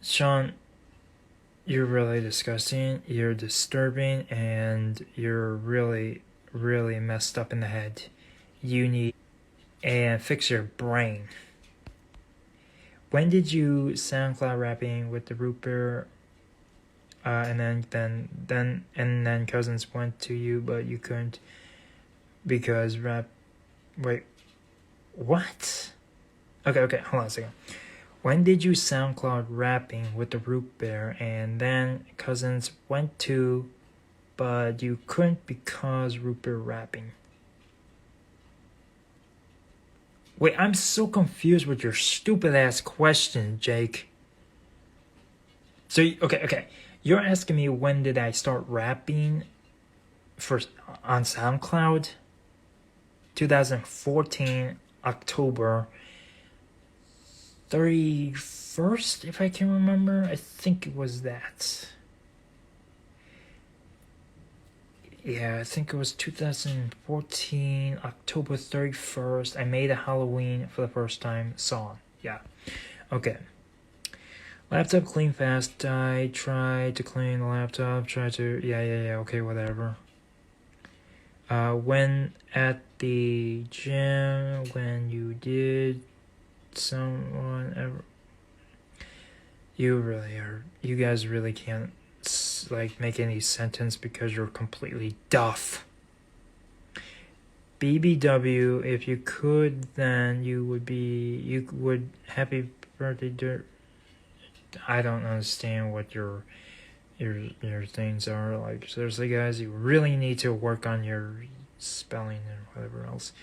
Sean, you're really disgusting, you're disturbing, and you're really, really messed up in the head. You need and fix your brain. When did you SoundCloud rapping with the root beer? And then cousins went to you, but you couldn't because rap. Wait, what? Okay, hold on a second. When did you SoundCloud rapping with the root beer, and then cousins went to, but you couldn't because root beer rapping? Wait, I'm so confused with your stupid ass question, Jake. So okay. You're asking me when did I start rapping for on SoundCloud? 2014 October 31st, if I can remember. I think it was that. Yeah, I think it was 2014 October 31st. I made a Halloween for the first time song. Yeah. Okay. Laptop clean fast. I tried to clean the laptop. Yeah. Okay, whatever. When at the gym, when you did someone ever. You guys really can't make any sentence because you're completely duff. BBW, if you could, then you would happy birthday. I don't understand what your things are. Like, seriously, guys, you really need to work on your spelling and whatever else.